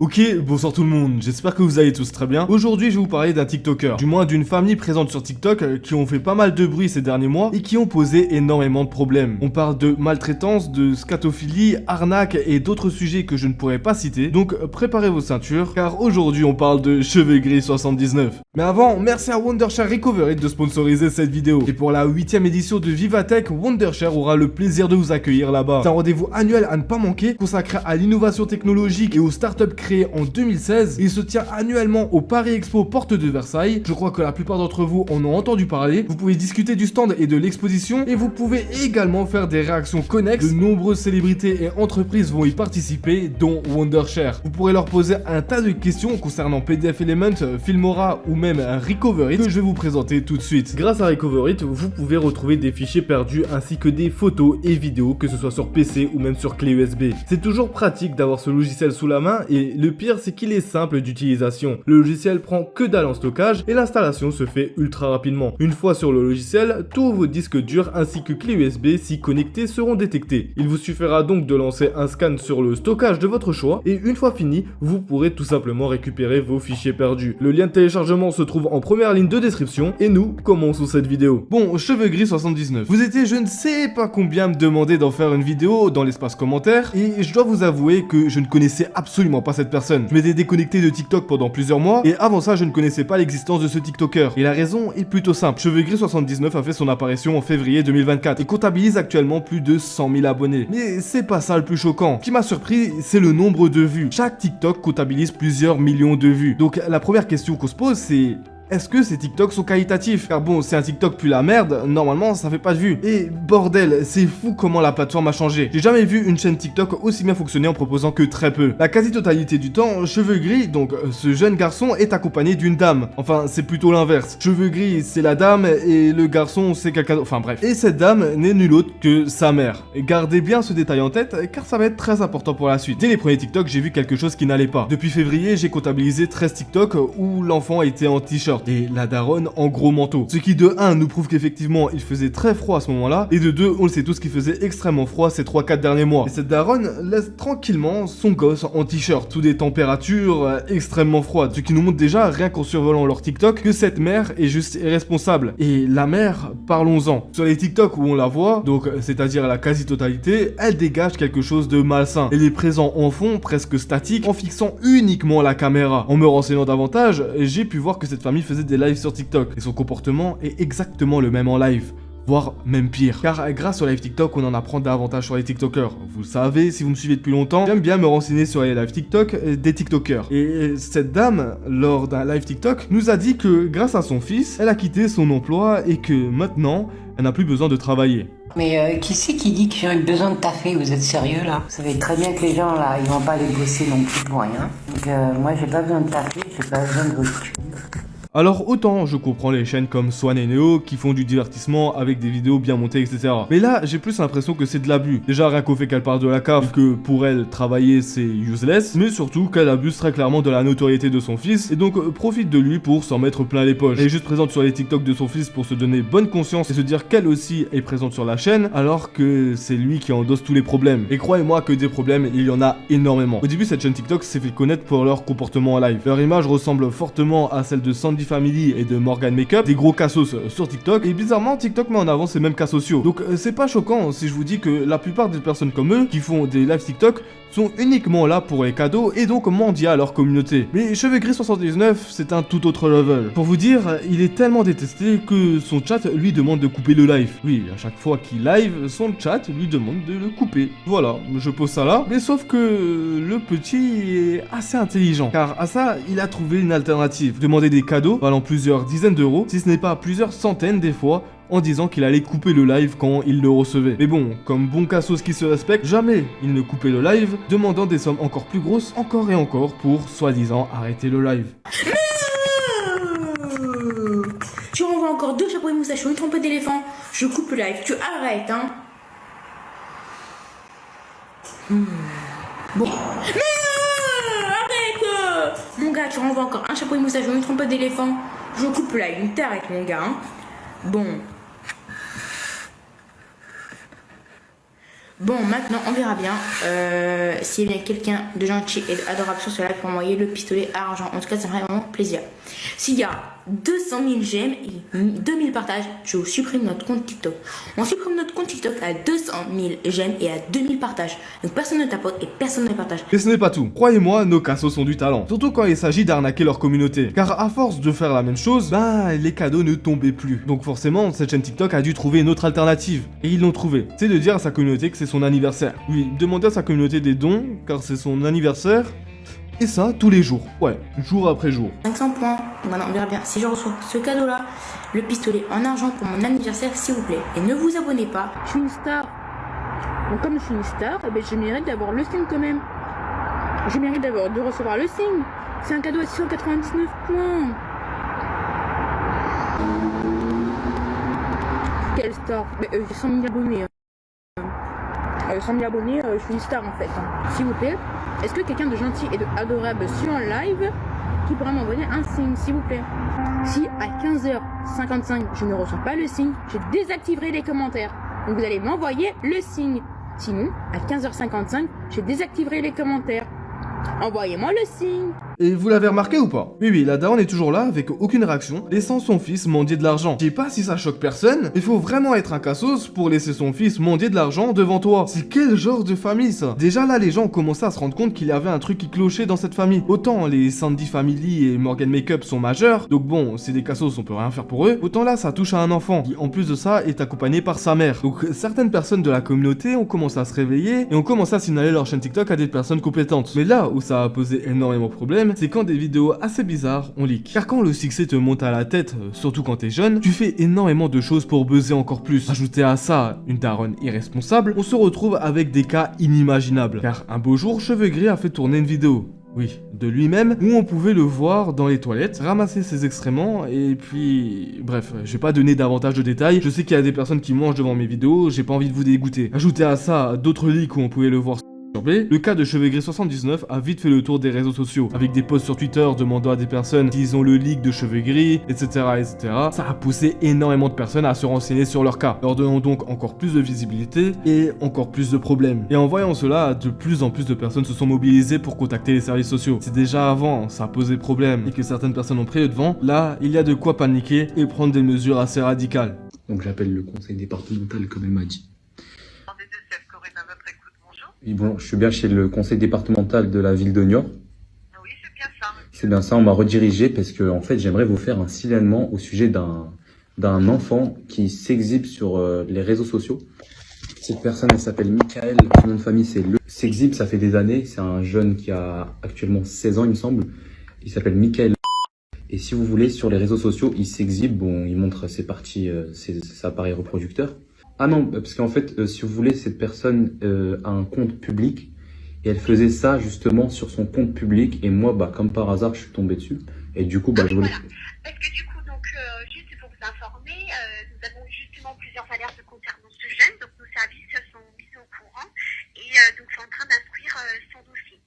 Ok, bonsoir tout le monde, j'espère que vous allez tous très bien. Aujourd'hui, je vais vous parler d'un TikToker, du moins d'une famille présente sur TikTok qui ont fait pas mal de bruit ces derniers mois et qui ont posé énormément de problèmes. On parle de maltraitance, de scatophilie, arnaque et d'autres sujets que je ne pourrais pas citer, donc préparez vos ceintures, car aujourd'hui on parle de Cheveux Gris 79. Mais avant, merci à Wondershare Recovery de sponsoriser cette vidéo. Et pour la 8ème édition de Vivatech, Wondershare aura le plaisir de vous accueillir là-bas. C'est un rendez-vous annuel à ne pas manquer, consacré à l'innovation technologique et aux startups créées en 2016. Il se tient annuellement au Paris Expo Porte de Versailles. Je crois que la plupart d'entre vous en ont entendu parler. Vous pouvez discuter du stand et de l'exposition et vous pouvez également faire des réactions connexes. De nombreuses célébrités et entreprises vont y participer, dont Wondershare. Vous pourrez leur poser un tas de questions concernant PDF Element, Filmora ou même Recovery que je vais vous présenter tout de suite. Grâce à Recovery, vous pouvez retrouver des fichiers perdus ainsi que des photos et vidéos, que ce soit sur PC ou même sur clé USB. C'est toujours pratique d'avoir ce logiciel sous la main et le pire c'est qu'il est simple d'utilisation. Le logiciel prend que dalle en stockage et l'installation se fait ultra rapidement. Une fois sur le logiciel, tous vos disques durs ainsi que clés USB s'y connectés seront détectés. Il vous suffira donc de lancer un scan sur le stockage de votre choix et une fois fini, vous pourrez tout simplement récupérer vos fichiers perdus. Le lien de téléchargement se trouve en première ligne de description et nous commençons cette vidéo. Bon, Cheveux Gris 79. Vous étiez je ne sais pas combien me demander d'en faire une vidéo dans l'espace commentaire et je dois vous avouer que je ne connaissais absolument pas cette personne. Je m'étais déconnecté de TikTok pendant plusieurs mois et avant ça je ne connaissais pas l'existence de ce TikToker. Et la raison est plutôt simple. Cheveux Gris 79 a fait son apparition en février 2024 et comptabilise actuellement plus de 100 000 abonnés. Mais c'est pas ça le plus choquant. Ce qui m'a surpris, c'est le nombre de vues. Chaque TikTok comptabilise plusieurs millions de vues. Donc la première question qu'on se pose c'est... est-ce que ces TikToks sont qualitatifs? Car bon, si un TikTok pue la merde, normalement ça fait pas de vues. Et bordel, c'est fou comment la plateforme a changé. J'ai jamais vu une chaîne TikTok aussi bien fonctionner en proposant que très peu. La quasi-totalité du temps, Cheveux Gris, donc ce jeune garçon est accompagné d'une dame. Enfin, c'est plutôt l'inverse. Cheveux Gris, c'est la dame et le garçon, c'est quelqu'un d'autre. Enfin bref. Et cette dame n'est nulle autre que sa mère. Et gardez bien ce détail en tête, car ça va être très important pour la suite. Dès les premiers TikTok, j'ai vu quelque chose qui n'allait pas. Depuis février, j'ai comptabilisé 13 TikTok où l'enfant était en t-shirt. Et la daronne en gros manteau. Ce qui de 1 nous prouve qu'effectivement il faisait très froid à ce moment-là, et de 2 on le sait tous qu'il faisait extrêmement froid ces 3-4 derniers mois. Et cette daronne laisse tranquillement son gosse en t-shirt, sous des températures extrêmement froides, ce qui nous montre déjà, rien qu'en survolant leur TikTok, que cette mère est juste irresponsable. Et la mère, parlons-en. Sur les TikTok où on la voit, donc c'est-à-dire la quasi-totalité, elle dégage quelque chose de malsain. Elle est présente en fond, presque statique, en fixant uniquement la caméra. En me renseignant davantage, j'ai pu voir que cette famille faisait des lives sur TikTok et son comportement est exactement le même en live, voire même pire. Car grâce au live TikTok, on en apprend davantage sur les TikTokers. Vous le savez, si vous me suivez depuis longtemps, j'aime bien me renseigner sur les live TikTok des TikTokers. Et cette dame, lors d'un live TikTok, nous a dit que grâce à son fils, elle a quitté son emploi et que maintenant, elle n'a plus besoin de travailler. Mais qui c'est qui dit que j'ai besoin de taffer? Vous êtes sérieux là? Vous savez très bien que les gens là, ils vont pas aller bosser non plus pour rien. Donc moi j'ai pas besoin de taffer, j'ai pas besoin de votre cul. Alors autant je comprends les chaînes comme Swan et Neo qui font du divertissement avec des vidéos bien montées etc. Mais là j'ai plus l'impression que c'est de l'abus. Déjà rien qu'au fait qu'elle parle de la CAF, que pour elle travailler c'est useless, mais surtout qu'elle abuse très clairement de la notoriété de son fils et donc profite de lui pour s'en mettre plein les poches. Elle est juste présente sur les TikTok de son fils pour se donner bonne conscience et se dire qu'elle aussi est présente sur la chaîne alors que c'est lui qui endosse tous les problèmes. Et croyez-moi que des problèmes il y en a énormément. Au début cette chaîne TikTok s'est fait connaître pour leur comportement en live. Leur image ressemble fortement à celle de Sandy Family et de Morgan Makeup, des gros cassos sur TikTok, et bizarrement TikTok met en avant ces mêmes cas sociaux. Donc c'est pas choquant si je vous dis que la plupart des personnes comme eux qui font des lives TikTok sont uniquement là pour les cadeaux et donc mendier à leur communauté. Mais Cheveux Gris 79, c'est un tout autre level. Pour vous dire, il est tellement détesté que son chat lui demande de couper le live. Oui, à chaque fois qu'il live, son chat lui demande de le couper. Voilà, je pose ça là. Mais sauf que le petit est assez intelligent, car à ça, il a trouvé une alternative. Demander des cadeaux valant plusieurs dizaines d'euros, si ce n'est pas plusieurs centaines des fois, en disant qu'il allait couper le live quand il le recevait. Mais bon, comme bon cassos qui se respecte, jamais il ne coupait le live, demandant des sommes encore plus grosses, encore et encore, pour soi-disant arrêter le live. Tu renvoies encore 2 chapeaux et moustaches, une trompe d'éléphant, je coupe le live, tu arrêtes, hein. Bon. Arrête. Mon gars, tu renvoies encore un chapeau et moustache, une trompe d'éléphant, je coupe le live, t'arrêtes mon gars, hein. Bon. Bon, maintenant, on verra bien s'il y a quelqu'un de gentil et adorable sur ce live pour envoyer le pistolet à argent. En tout cas, ça me ferait vraiment plaisir. S'il y a 200 000 j'aime et 2000 partages, je vous supprime notre compte TikTok. On supprime notre compte TikTok à 200 000 j'aime et à 2000 partages. Donc personne ne tapote et personne ne partage. Mais ce n'est pas tout. Croyez-moi, nos cassos ont du talent. Surtout quand il s'agit d'arnaquer leur communauté. Car à force de faire la même chose, les cadeaux ne tombaient plus. Donc forcément, cette chaîne TikTok a dû trouver une autre alternative. Et ils l'ont trouvé. C'est de dire à sa communauté que c'est son anniversaire. Oui, demander à sa communauté des dons, car c'est son anniversaire. Et ça, tous les jours. Ouais, jour après jour. 500 points. Maintenant, on verra bien si je reçois ce cadeau-là, le pistolet en argent pour mon anniversaire, s'il vous plaît. Et ne vous abonnez pas. Je suis une star. Donc comme je suis une star, je mérite d'avoir le signe quand même. Je mérite de recevoir le signe. C'est un cadeau à 699 points. Quelle star? J'ai 100 000 abonnés. 100 000 abonnés, je suis une star en fait. S'il vous plaît, est-ce que quelqu'un de gentil et de adorable sur un live qui pourra m'envoyer un signe, s'il vous plaît? Si à 15h55 je ne reçois pas le signe, je désactiverai les commentaires. Donc vous allez m'envoyer le signe. Sinon, à 15h55, je désactiverai les commentaires. Envoyez-moi le signe. Et vous l'avez remarqué ou pas? Oui, la daronne est toujours là avec aucune réaction, laissant son fils mendier de l'argent. Je sais pas si ça choque personne, il faut vraiment être un cassos pour laisser son fils mendier de l'argent devant toi. C'est quel genre de famille ça? Déjà là, les gens ont commencé à se rendre compte qu'il y avait un truc qui clochait dans cette famille. Autant les Sandy Family et Morgan Makeup sont majeurs, donc bon, c'est des cassos, on peut rien faire pour eux. Autant là, ça touche à un enfant, qui en plus de ça est accompagné par sa mère. Donc certaines personnes de la communauté ont commencé à se réveiller et ont commencé à signaler leur chaîne TikTok à des personnes compétentes. Mais là où ça a posé énormément de problèmes, c'est quand des vidéos assez bizarres on leak. Car quand le succès te monte à la tête, surtout quand t'es jeune, tu fais énormément de choses pour buzzer encore plus. Ajouter à ça une daronne irresponsable, on se retrouve avec des cas inimaginables. Car un beau jour, Cheveux Gris a fait tourner une vidéo. Oui, de lui-même, où on pouvait le voir dans les toilettes, ramasser ses excréments, et puis... Bref, je vais pas donner davantage de détails, je sais qu'il y a des personnes qui mangent devant mes vidéos, j'ai pas envie de vous dégoûter. Ajouter à ça d'autres leaks où on pouvait le voir le cas de Cheveux Gris 79 a vite fait le tour des réseaux sociaux, avec des posts sur Twitter demandant à des personnes s'ils ont le leak de Cheveux Gris, etc., etc. Ça a poussé énormément de personnes à se renseigner sur leur cas, leur donnant donc encore plus de visibilité et encore plus de problèmes. Et en voyant cela, de plus en plus de personnes se sont mobilisées pour contacter les services sociaux. C'est déjà avant, ça a posé problème, et que certaines personnes ont pris le devant, là, il y a de quoi paniquer et prendre des mesures assez radicales. Donc j'appelle le conseil départemental comme elle m'a dit. Oui, bon, je suis bien chez le conseil départemental de la ville de Niort. Oui, c'est bien ça. C'est bien ça, on m'a redirigé parce que en fait, j'aimerais vous faire un signalement au sujet d'un enfant qui s'exhibe sur les réseaux sociaux. Cette personne, elle s'appelle Michael, son nom de famille c'est Le. S'exhibe, ça fait des années, c'est un jeune qui a actuellement 16 ans, il me semble. Il s'appelle Michael. Et si vous voulez, sur les réseaux sociaux, il s'exhibe, bon, il montre ses parties, ses appareils reproducteurs. Ah non, parce qu'en fait, si vous voulez, cette personne a un compte public et elle faisait ça justement sur son compte public et moi, comme par hasard, je suis tombé dessus et du coup, je voulais... Voilà. Parce que du coup, donc, juste pour vous informer, nous avons eu justement plusieurs alertes concernant ce jeune, donc nos services sont mis au courant et donc sont en train d'instruire son dossier.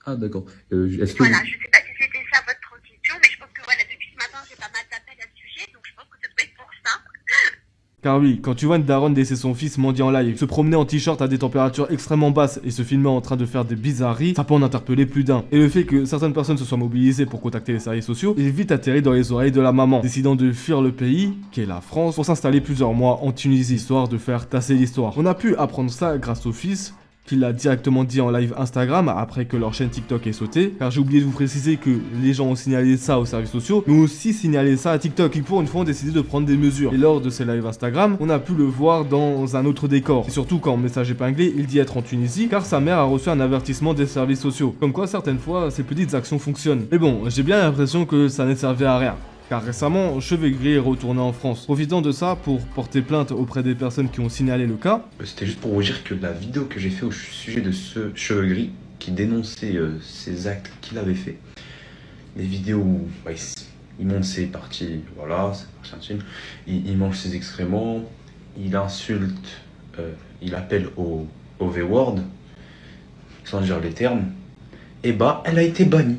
Ah d'accord. Est-ce que voilà, je ne sais pas si c'était ça votre question, mais je pense que voilà, depuis ce matin, j'ai pas mal d'appels à ce sujet, donc je pense que ça doit être pour ça. Car oui, quand tu vois une daronne laisser son fils mendier en live, se promener en t-shirt à des températures extrêmement basses et se filmer en train de faire des bizarreries, ça peut en interpeller plus d'un. Et le fait que certaines personnes se soient mobilisées pour contacter les services sociaux est vite atterri dans les oreilles de la maman, décidant de fuir le pays, qui est la France, pour s'installer plusieurs mois en Tunisie, histoire de faire tasser l'histoire. On a pu apprendre ça grâce au fils, qu'il a directement dit en live Instagram après que leur chaîne TikTok ait sauté, car j'ai oublié de vous préciser que les gens ont signalé ça aux services sociaux, mais ont aussi signalé ça à TikTok, qui pour une fois ont décidé de prendre des mesures. Et lors de ces lives Instagram, on a pu le voir dans un autre décor, et surtout quand en message épinglé, il dit être en Tunisie, car sa mère a reçu un avertissement des services sociaux, comme quoi certaines fois, ces petites actions fonctionnent. Mais bon, j'ai bien l'impression que ça n'est servi à rien. Car récemment, Cheveux Gris est retourné en France, profitant de ça pour porter plainte auprès des personnes qui ont signalé le cas. C'était juste pour vous dire que la vidéo que j'ai fait au sujet de ce Cheveux Gris, qui dénonçait ces actes qu'il avait fait, les vidéos où il monte ses parties, voilà, ses parties intimes, il mange ses excréments, il insulte, il appelle au V-word, sans dire les termes, et elle a été bannie.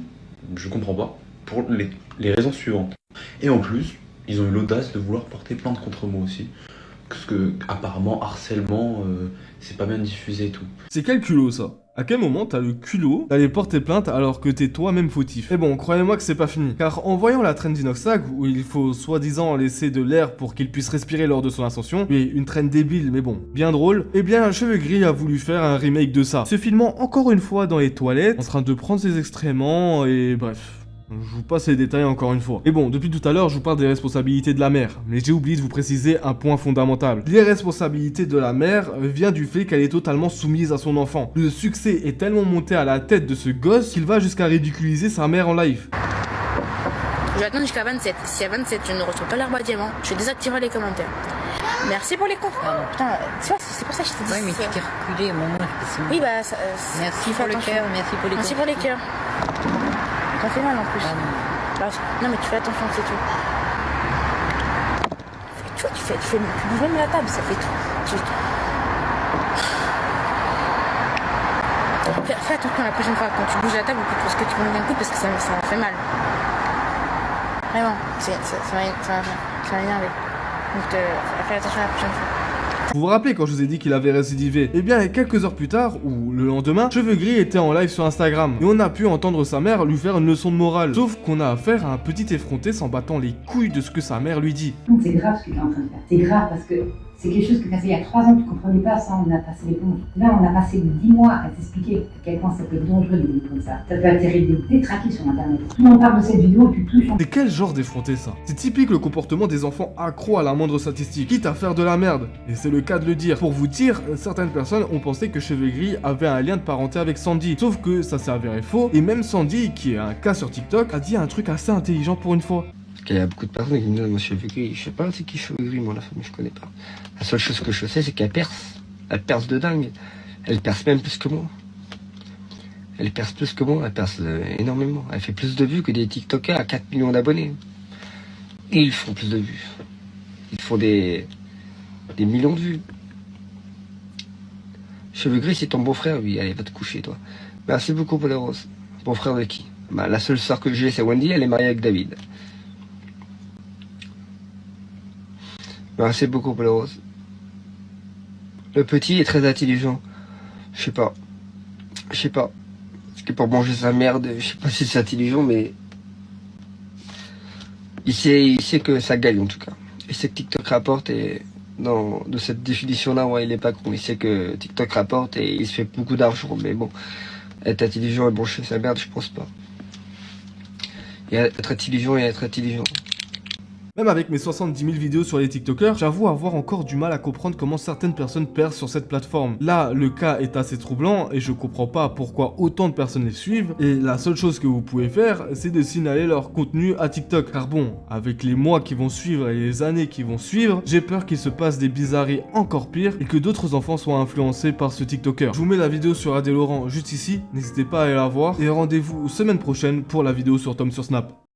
Je comprends pas, pour les raisons suivantes. Et en plus, ils ont eu l'audace de vouloir porter plainte contre moi aussi. Parce que apparemment harcèlement, c'est pas bien diffusé et tout. C'est quel culot ça? À quel moment t'as le culot d'aller porter plainte alors que t'es toi-même fautif? Et bon, croyez-moi que c'est pas fini. Car en voyant la traîne d'Inoxtag, où il faut soi-disant laisser de l'air pour qu'il puisse respirer lors de son ascension, oui, une traîne débile mais bon, bien drôle, eh bien Cheveux Gris a voulu faire un remake de ça, se filmant encore une fois dans les toilettes, en train de prendre ses excréments et bref. Je vous passe les détails encore une fois. Et bon, depuis tout à l'heure, je vous parle des responsabilités de la mère, mais j'ai oublié de vous préciser un point fondamental. Les responsabilités de la mère viennent du fait qu'elle est totalement soumise à son enfant. Le succès est tellement monté à la tête de ce gosse qu'il va jusqu'à ridiculiser sa mère en live. Je vais attendre jusqu'à 27. Si à 27 je ne reçois pas l'herbe à diamant, je désactiverai les commentaires. Merci pour les confs. Putain, tu vois, c'est pour ça que je t'ai dit. Ouais, mais tu t'es reculé, maman. Oui, bah, Merci pour le cœur, merci pour les Merci pour les cœurs. T'en fais mal en plus. Bah, non, mais tu fais attention, c'est tout. Tu vois, tu bouges même la table, ça fait tout. Fais attention la prochaine fois quand tu bouges la table parce que tu prends d'un coup parce que ça fait mal. Vraiment, ça va énerver. Donc fais attention la prochaine fois. Vous vous rappelez quand je vous ai dit qu'il avait récidivé? Eh bien, quelques heures plus tard, ou le lendemain, Cheveux Gris était en live sur Instagram. Et on a pu entendre sa mère lui faire une leçon de morale. Sauf qu'on a affaire à un petit effronté s'en battant les couilles de ce que sa mère lui dit. C'est grave ce que tu es en train de faire. C'est grave parce que c'est quelque chose que tu as fait il y a 3 ans, tu ne comprenais pas ça, on a passé l'éponge. Là, on a passé 10 mois à t'expliquer à quel point ça peut être dangereux de vivre comme ça. Ça peut atterrir des détraqués sur Internet. Tout le monde parle de cette vidéo et tu touches. C'est quel genre d'effronté ça? C'est typique le comportement des enfants accros à la moindre statistique, quitte à faire de la merde. Et c'est le cas de le dire. Pour vous dire, certaines personnes ont pensé que Cheveux Gris avait un lien de parenté avec Sandy. Sauf que ça s'est avéré faux. Et même Sandy, qui est un cas sur TikTok, a dit un truc assez intelligent pour une fois. Parce qu'il y a beaucoup de personnes qui me disent moi Cheveux Gris, je sais pas c'est qui Cheveux Gris, moi la famille je connais pas. La seule chose que je sais c'est qu'elle perce de dingue. Elle perce même plus que moi. Elle perce énormément. Elle fait plus de vues que des TikTokers à 4 millions d'abonnés. Et ils font plus de vues. Ils font des millions de vues. Cheveux Gris c'est ton beau-frère, lui, allez va te coucher toi. Merci beaucoup pour les roses. Beau-frère de qui? Bah, la seule sœur que j'ai c'est Wendy, elle est mariée avec David. Merci beaucoup pour les roses. Le petit est très intelligent. Je sais pas. Parce que pour manger sa merde, je sais pas si c'est intelligent, mais il sait que ça gagne en tout cas. Il sait que TikTok rapporte et de cette définition-là, ouais, il est pas con. Il sait que TikTok rapporte et il se fait beaucoup d'argent, mais bon, être intelligent et manger sa merde, je pense pas. Et être intelligent et être intelligent. Même avec mes 70 000 vidéos sur les TikTokers, j'avoue avoir encore du mal à comprendre comment certaines personnes percent sur cette plateforme. Là, le cas est assez troublant et je comprends pas pourquoi autant de personnes les suivent. Et la seule chose que vous pouvez faire, c'est de signaler leur contenu à TikTok. Car bon, avec les mois qui vont suivre et les années qui vont suivre, j'ai peur qu'il se passe des bizarreries encore pires et que d'autres enfants soient influencés par ce TikToker. Je vous mets la vidéo sur Adé Laurent juste ici, n'hésitez pas à aller la voir et rendez-vous semaine prochaine pour la vidéo sur Tom sur Snap.